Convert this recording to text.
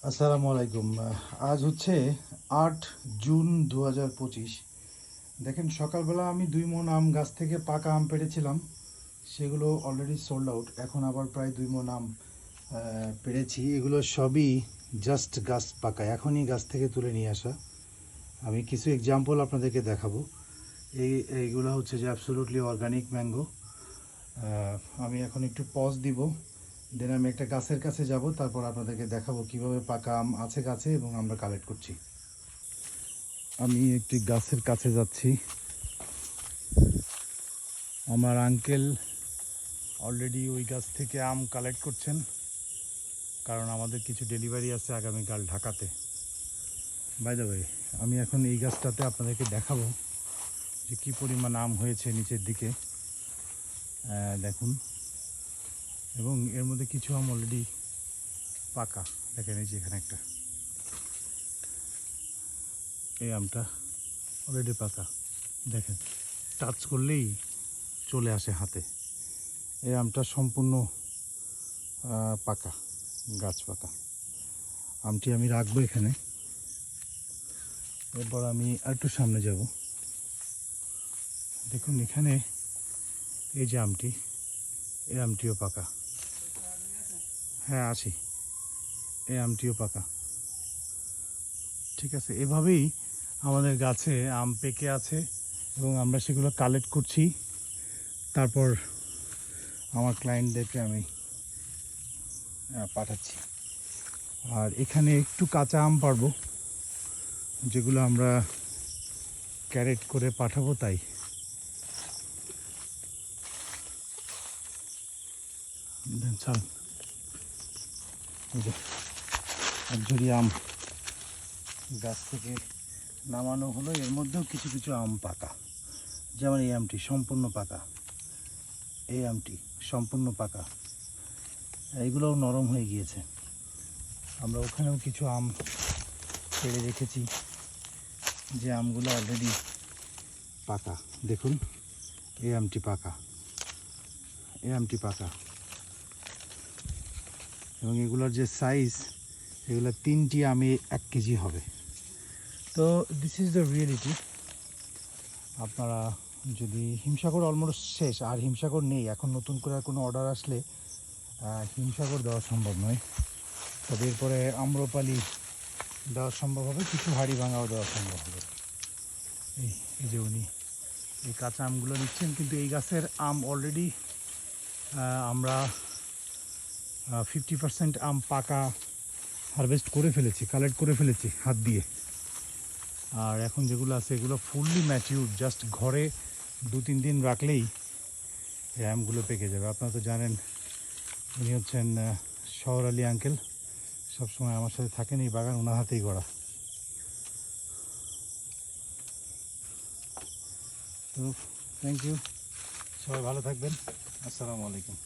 আসসালামু আলাইকুম। আজ হচ্ছে ৮ জুন ২০২৫। দেখেন, সকালবেলা আমি ২ মণ আম গাছ থেকে পাকা আম পেড়েছিলাম, সেগুলো অলরেডি সোল্ড আউট। এখন আবার প্রায় ২ মণ আম পেড়েছি। এগুলো সবই জাস্ট গাছ পাকা, এখনই গাছ থেকে তুলে নিয়ে আসা। আমি কিছু এক্সাম্পল আপনাদেরকে দেখাবো। এইগুলো হচ্ছে যে অ্যাবসোলুটলি অর্গানিক ম্যাঙ্গো। আমি এখন একটু পজ দিব, দেন আমি একটা গাছের কাছে যাব, তারপর আপনাদেরকে দেখাবো কিভাবে পাকা আম আছে গাছে এবং আমরা কালেক্ট করছি। আমি একটি গাছের কাছে যাচ্ছি। আমার আঙ্কেল অলরেডি ওই গাছ থেকে আম কালেক্ট করছেন, কারণ আমাদের কিছু ডেলিভারি আছে আগামীকাল ঢাকাতে। বাই দ্য ওয়ে, আমি এখন এই গাছটাতে আপনাদেরকে দেখাবো যে কী পরিমাণ আম হয়েছে নিচের দিকে, দেখুন। এবং এর মধ্যে কিছু আম অলরেডি পাকা। দেখেন, এই যে এখানে একটা, এই আমটা অলরেডি পাকা। দেখেন, টাচ করলেই চলে আসে হাতে। এই আমটা সম্পূর্ণ পাকা, গাছ পাকা। আমটি আমি রাখবো এখানে। এরপর আমি আরেকটু সামনে যাব। দেখুন এখানে এই যে আমটি, এই আমটিও পাকা। হ্যাঁ, আসি। এই আমটিও পাকা। ঠিক আছে, এভাবেই আমাদের গাছে আম পেকে আছে এবং আমরা সেগুলো কালেক্ট করছি। তারপর আমার ক্লায়েন্টদেরকে আমি পাঠাচ্ছি। আর এখানে একটু কাঁচা আম পারবো, যেগুলো আমরা ক্যারেট করে পাঠাবো। তাই চল, এক ঝুড়ি আম গাছ থেকে নামানো হলো। এর মধ্যেও কিছু কিছু আম পাকা, যেমন এই আমটি সম্পূর্ণ পাকা, এই আমটি সম্পূর্ণ পাকা, এইগুলোও নরম হয়ে গিয়েছে। আমরা ওখানেও কিছু আম পেড়ে রেখেছি, যে আমগুলো অলরেডি পাকা। দেখুন, এই আমটি পাকা, এই আমটি পাকা, এবং এগুলোর যে সাইজ, এগুলো 3টি আমে 1 কেজি হবে। তো দিস ইজ দ্য রিয়েলিটি। আপনারা যদি, হিমসাগর অলমোস্ট শেষ, আর হিমসাগর নেই এখন। নতুন করে আর কোনো অর্ডার আসলে হিমসাগর দেওয়া সম্ভব নয়। তবে এরপরে আম্রপালি দেওয়া সম্ভব হবে, কিছু হাড়ি ভাঙাও দেওয়া সম্ভব হবে। এই যে উনি এই কাঁচা আমগুলো নিচ্ছেন, কিন্তু এই গাছের আম অলরেডি আমরা 50% আম পাকা হারভেস্ট করে ফেলেছি, কালেক্ট করে ফেলেছি হাত দিয়ে। আর এখন যেগুলো আছে এগুলো ফুললি ম্যাচিউর, জাস্ট ঘরে 2-3 দিন রাখলেই এই আমগুলো পেকে যাবে। আপনারা তো জানেন, উনি হচ্ছেন শহর আলী আঙ্কেল, সবসময় আমার সাথে থাকেন। এই বাগান ওনার হাতেই গড়া। তো থ্যাংক ইউ, সবাই ভালো থাকবেন। আসসালামু আলাইকুম।